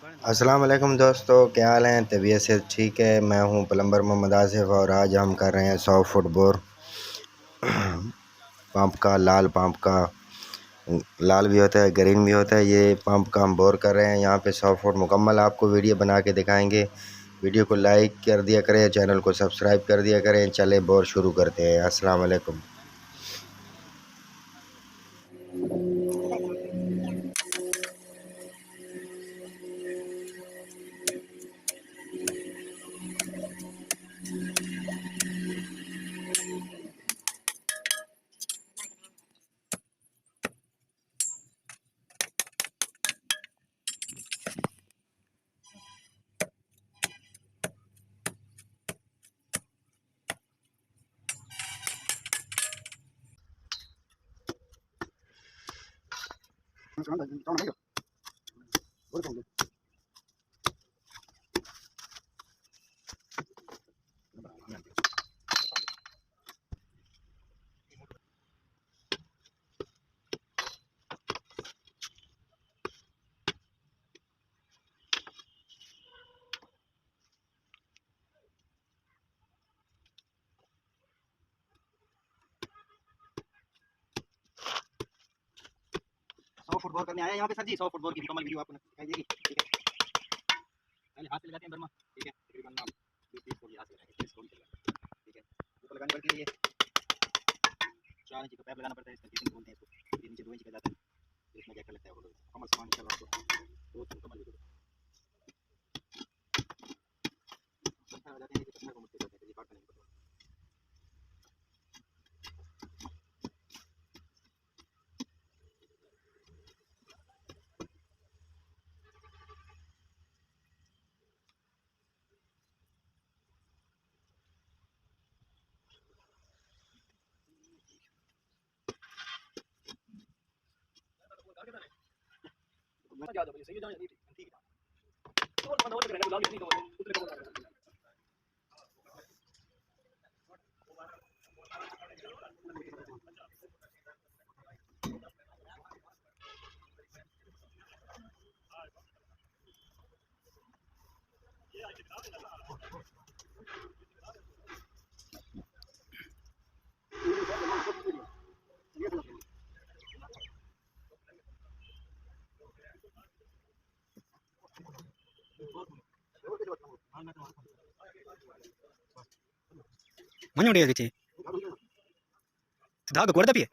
अस्सलाम वालेकुम दोस्तों, क्या हाल हैं? तबीयत से ठीक है? मैं हूं प्लम्बर मोहम्मद आसिफ और आज हम कर रहे हैं 100 फुट बोर पंप का। लाल भी होता है, ग्रीन भी होता है। ये पंप का हम बोर कर रहे हैं यहाँ पे 100 फुट मुकम्मल। आपको वीडियो बना के दिखाएंगे। वीडियो को लाइक कर दिया करें, चैनल को सब्सक्राइब कर दिया करें। चले बोर शुरू करते हैं। अस्सलाम वालेकुम। सौ फुटबॉल करने आया यहाँ पे सर जी। 100 फुटबॉल की मुकम्मल वीडियो आपको दिखाई देगी। ठीक है, पहले हाथ से लगाते हैं बर्मा। ठीक है, तकरीबन हम 20 फुट हाथ से लगाएंगे। 30 फुट ठीक है, ऊपर लगाने पड़ती है। ये 4 इंच का पैप लगाना पड़ता है। इसका कितनी बोलते हैं इसको, 3 इंच 2 इंच का जाता है। इसमें क्या लगता है वो कमल सामान चल रहा है। तो कमल वीडियो पत्थर आ जाते हैं। पत्थर को मुश्किल होता है ये काटना नहीं पड़ता। ज्यादा बजे सही जाए ठीक है। और बंद हो गया ना, बुला लिया नहीं तो उतरे को Mana dia gitu? Sudah agak kuat tapi ya.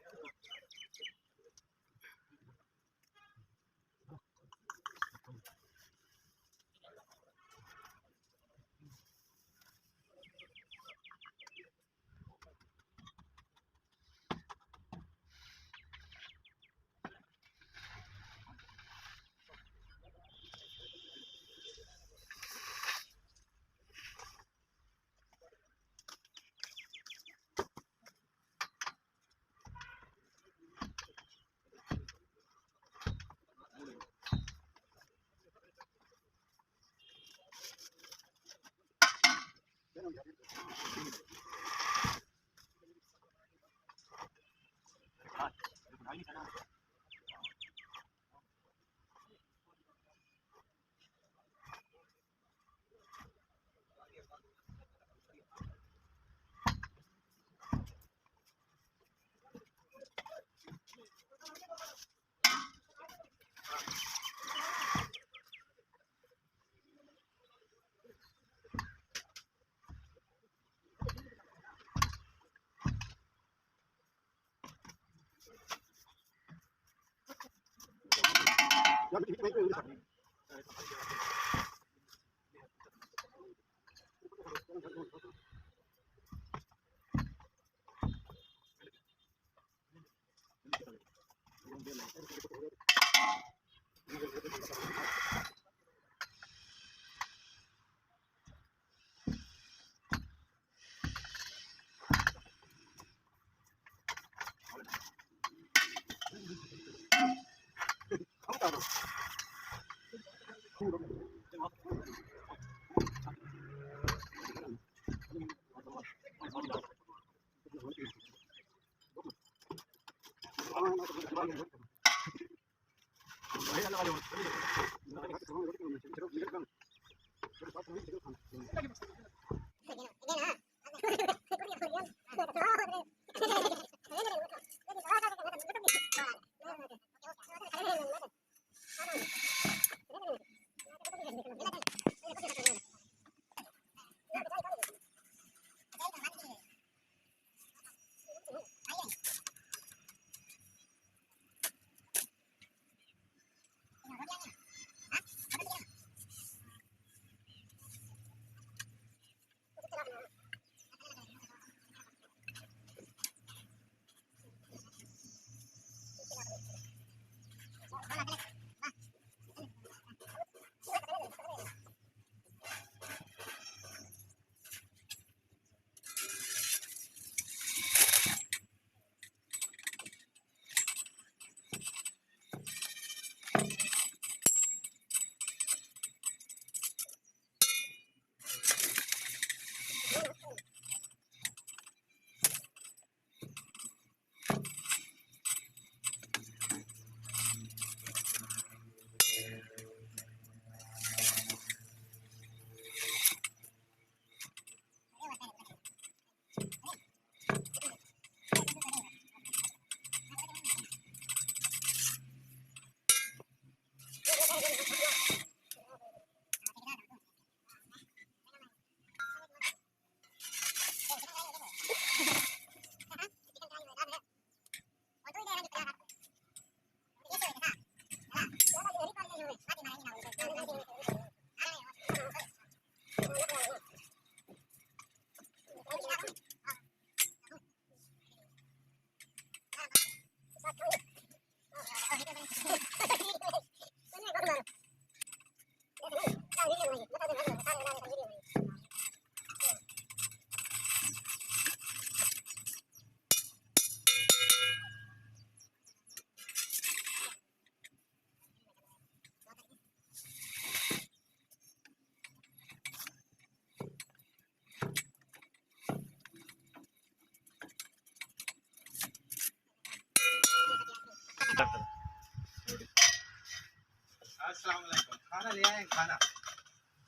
अस्सलाम वालेकुम। खाना ले आए, खाना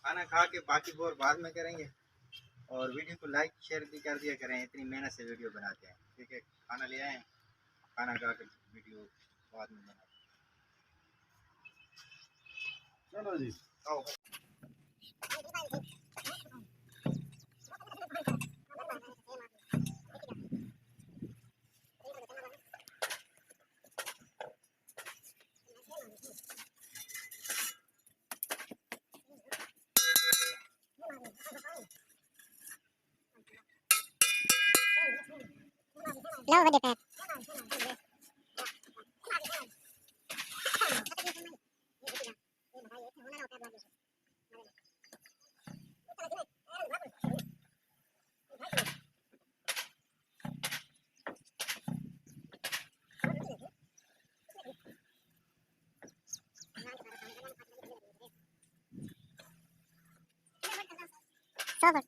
खाना खा के बाकी बोर बाद में करेंगे। और वीडियो को लाइक शेयर भी कर दिया करें, इतनी मेहनत से वीडियो बनाते हैं। ठीक है, खाना ले आए, खाना खा के वीडियो बाद में बनाते हैं। चलो जी, आओ। Lower the pad. Sober.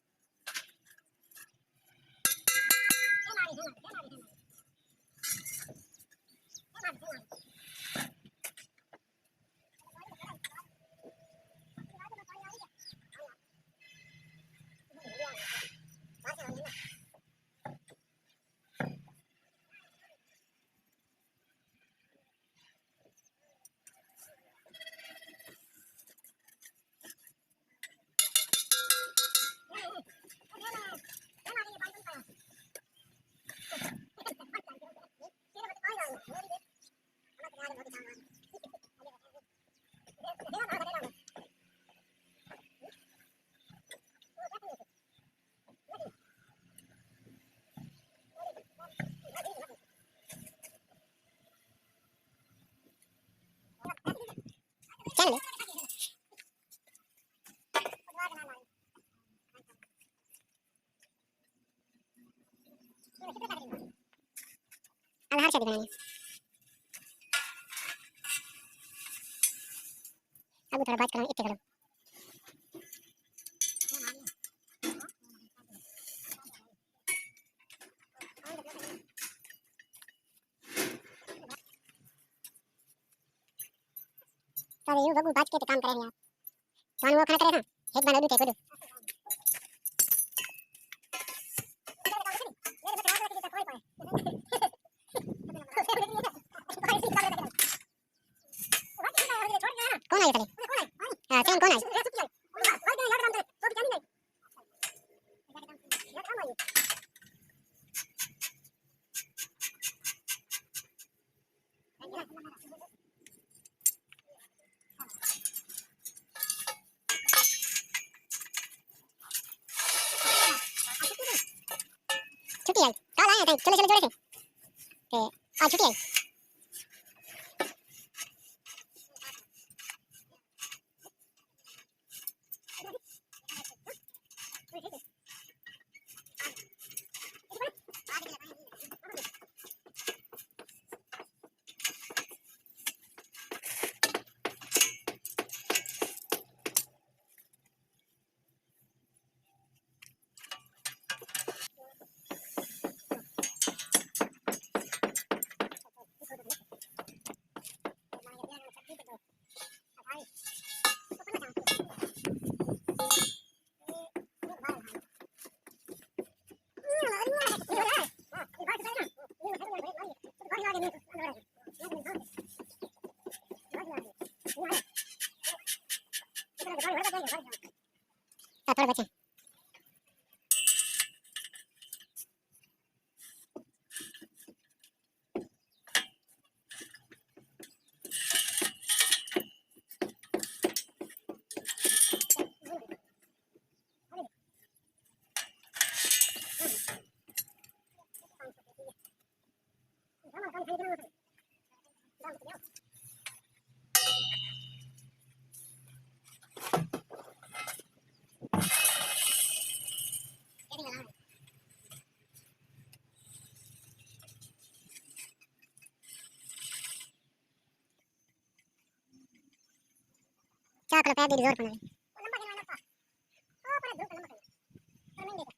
Chale. Alhar शादी बनानी अब थोड़ा बात करें इतने करो सारे यूं बगू बात के तो काम करेंगे आप Tuan wo khana kare tha ek bana du te ko du कौन आया तले हां चैन कौन आया छुट्टी आई कल आया था चले चले जोड़े थे ते आज छुट्टी आई थोड़ा बचे क्या करो पैर दे जोर पना लंबा के वाला ओ पर धूप लंबा कर नहीं देखा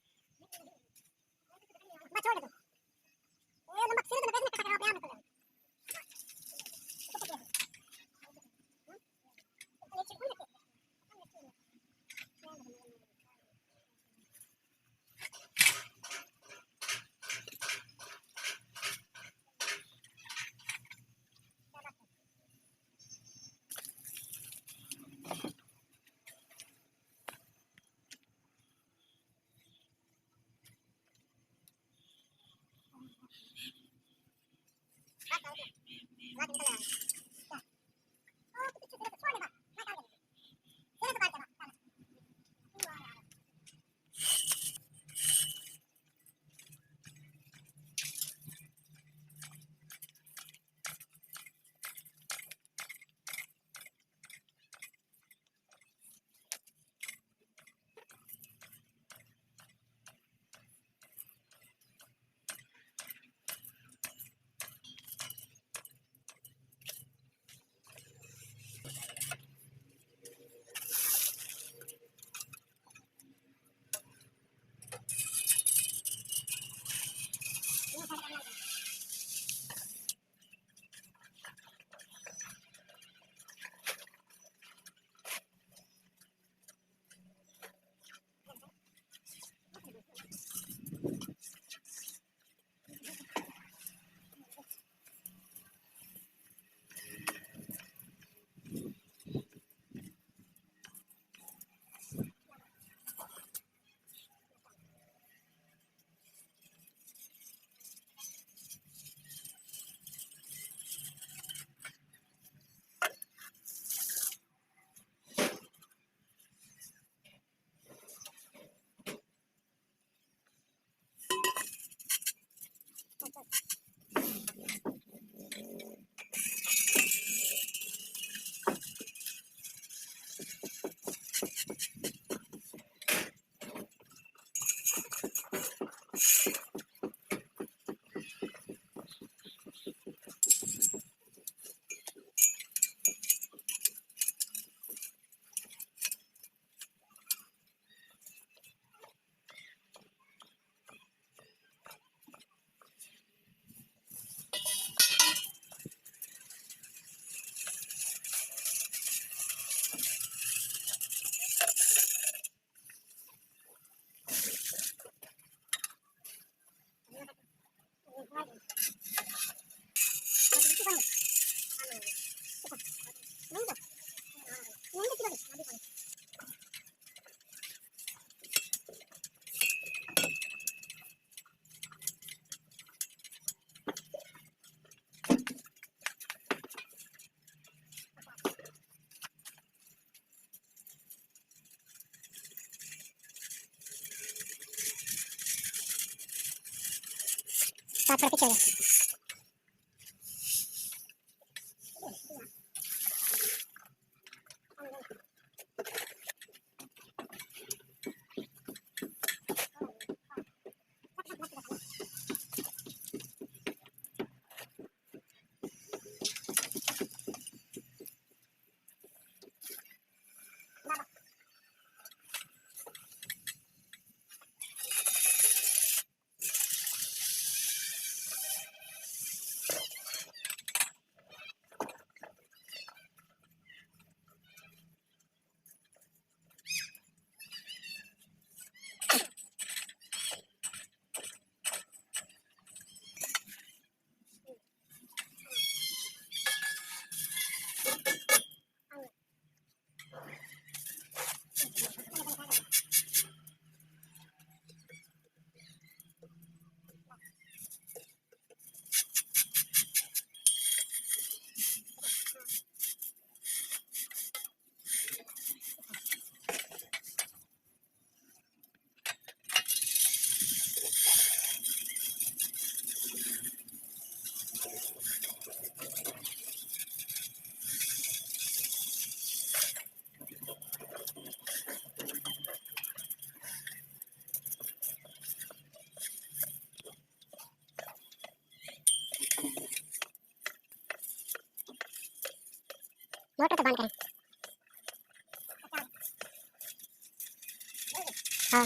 बस छोड़ दो ये लंबा सिर तो पैर में कटा करा पे आ साथ थोड़ा पीछे हो गया। मोटर तो बंद करें। हाँ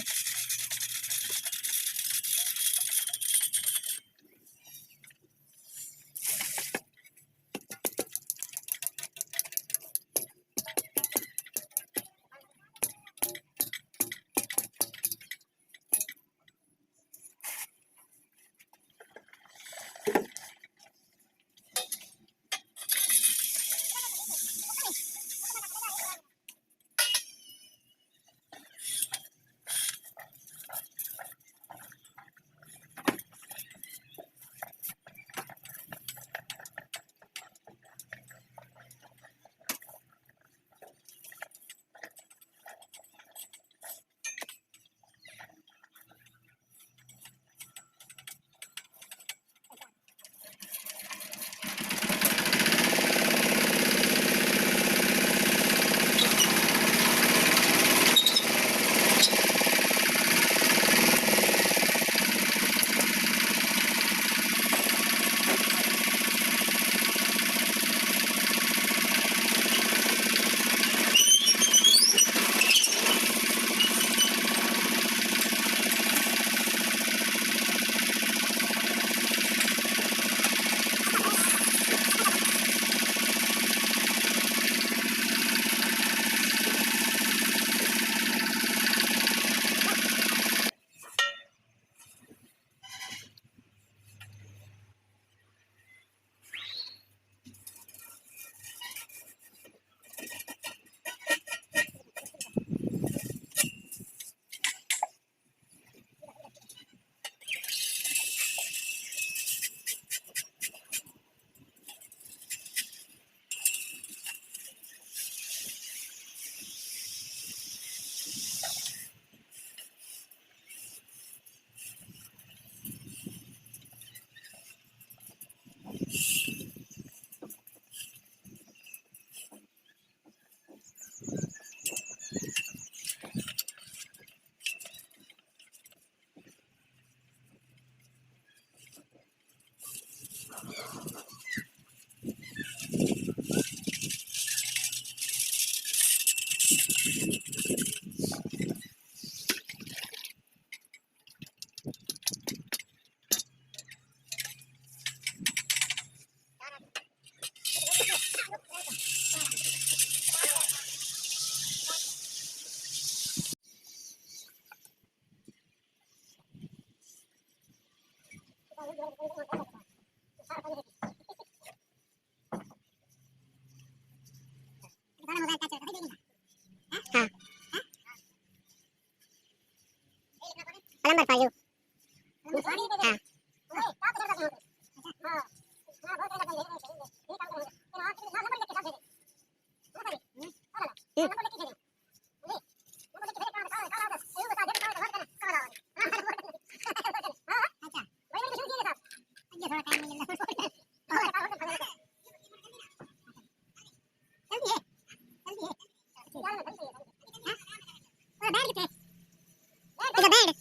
बैंड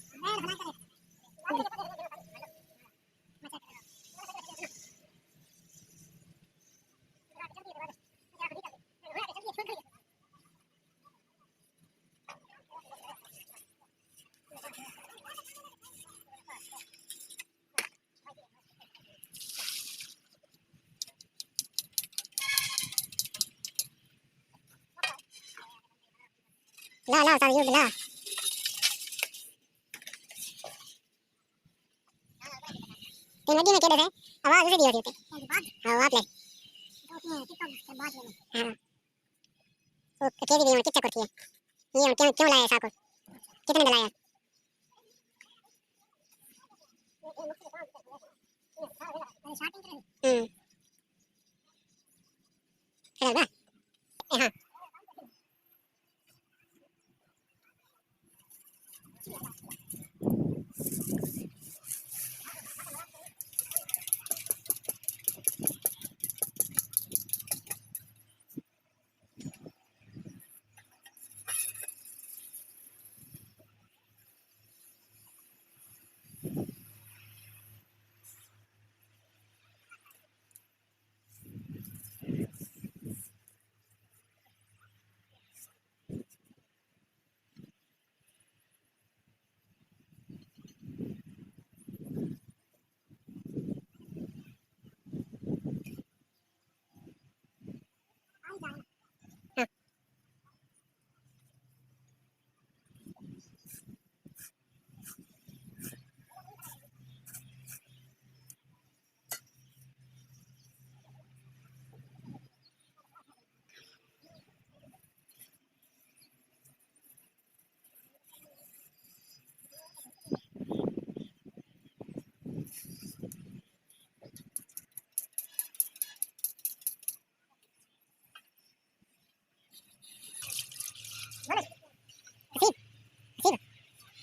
ला ला साहब ये ला तीन नदी में केड़े थे आवाज उसे दी होती है हां बात ले हां वो केड़ी दी किच्चा करती है ये क्यों क्यों लाया साको कितने में लाया चल बा हां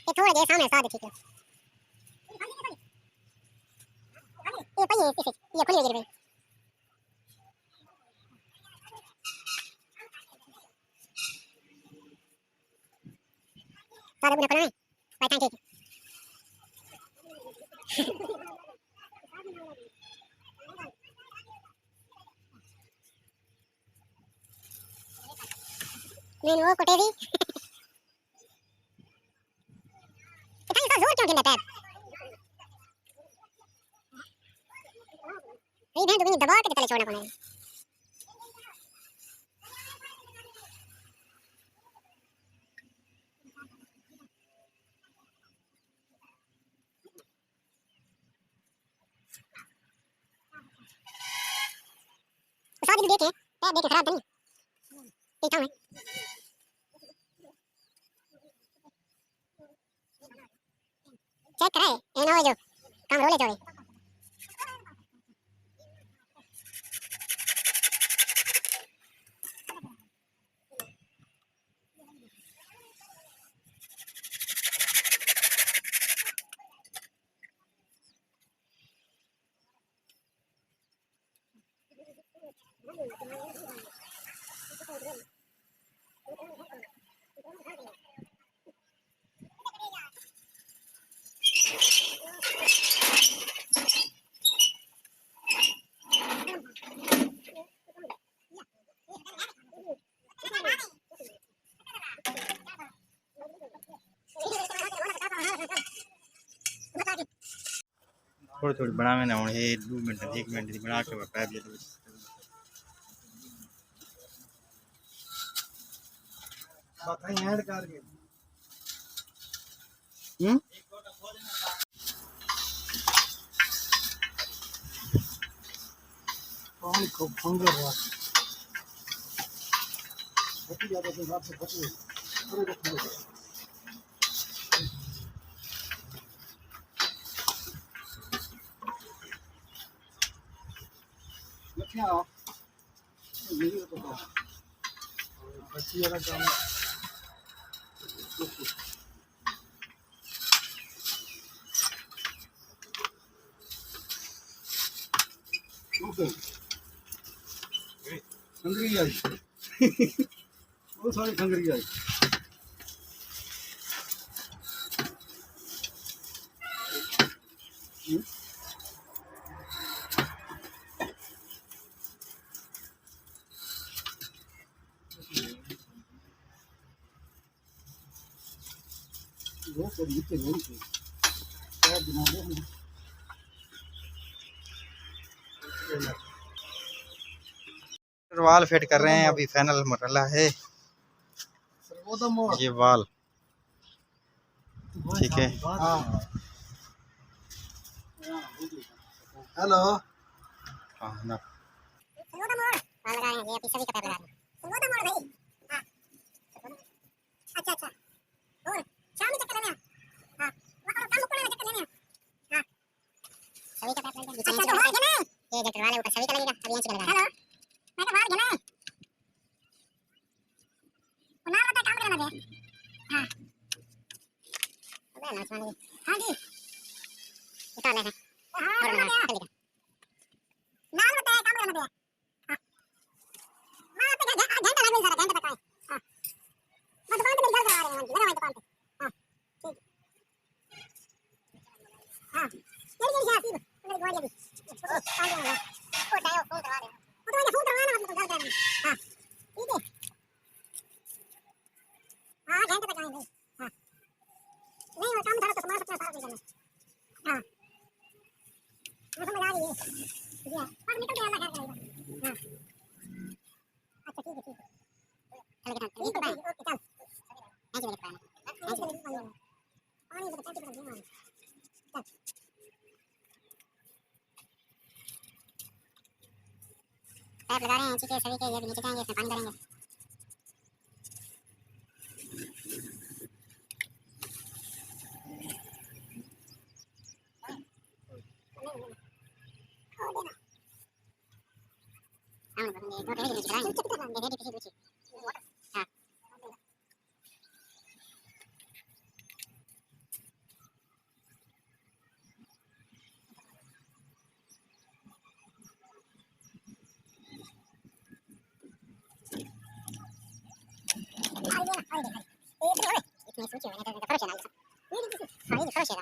ये थोड़ा जैसा सामने साथ ठीक है ये पहिए इससे ये खुली गिर गई सारे बुने खोलना है भाई थैंक यू मैंने वो कोटे दी इतना इसका जोर क्यों गिरता है ये बहन तो दबा के तले छोड़ना पड़ेगा साथ भी देखे पैर देखे खराब तो नहीं ठीक है चेक कराए ये ना हो जो काम रोले चोरी थोड़ी थोड़ी बनावे ना हूँ ये 2 मिनट 1 मिनट की बना के पैप जे बाकी ऐड करके पानी को फंगर हुआ बहुत ज्यादा के हिसाब से फंसे पूरे को क्या ये तो बच्ची वाला काम ओके खंगरी आई बहुत सारी खंगरी आई वो तो नीचे नहीं थी क्या बना दे वाल फिट कर रहे हैं, अभी फाइनल मरला है ये वाल। ठीक है, हेलो हाँ ना सुनो तो मोड़ वाल लगा रहे हैं, ये पीछे भी कपड़ा लगा रहे हैं। सुनो तो मोड़ भाई। हां अच्छा अच्छा और शाम में चक्कर लेने हां वहां काम को लेने चक्कर लेने हां सभी का पैक लग गया। अच्छा तो हो गया ना, ये जैकेट वाले ऊपर सभी का लगेगा, अब यहां से लगा। हेलो मैं तो बाहर गया ना ना बता काम करना दे। हां अबे ना सुन हां जी उतार ले हां और ना चलेगा ना बता काम करना दे। हां मैं तो घंटा लग गया, घंटा तक आए। हां मैं दुकान पे निकल रहा हूं, लगा मैं दुकान पे। हां ठीक हां जल्दी जल्दी आ सीधे मेरे गाड़ी अभी ओ आ गया ओ टायो फोन करवा दे वो तो फोन करवाना मतलब घर जाना। हां ठीक है हां घंटे तक आएंगे। हां नहीं वो काम थोड़ा तो समाज अपना सारा करना। हां मैं समझ आ रही है जी पर निकल गया मैं घर जाएगा। हां अच्छा ठीक है चल के ठीक है ओके चल ऐसे मेरे पास ऐसे पानी तो टैंकी कर दूंगा चल पैप लगा रहे हैं ठीक है सभी के, ये भी नीचे जाएंगे इसमें पानी भरेंगे। हां ये तो रेडी नीचे जाएंगे, रेडी पीछे पीछे। हां इतने सोचे मैंने तो फर्क है ना हां ये फर्क है।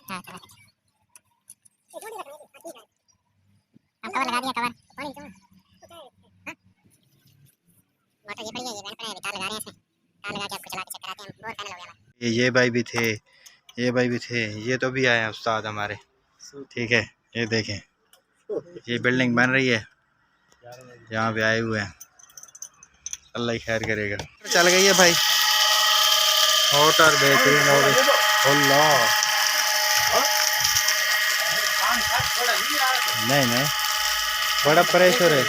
हां चला कवर लगा दिया कवर पानी तो मोटर ये पड़ी है, ये बैंड पर है, तार लगा रहे हैं इसमें, तार लगा के आपको चला के चेक कराते हैं हम। बहुत फाइनल हो गया ये भाई भी थे, ये भाई भी थे, ये तो भी आए हैं उस्ताद हमारे। ठीक है ये देखें, ये बिल्डिंग बन रही है, यहाँ पे आए हुए हैं, अल्लाह ही खैर करेगा। चल गई है भाई मोटर बेहतरीन हो गई। अल्लाह नहीं नहीं बड़ा प्रेशर है।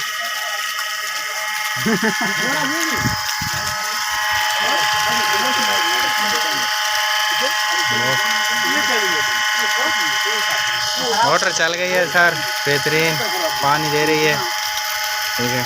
मोटर चल गई है सर, बेहतरीन पानी दे रही है। ठीक है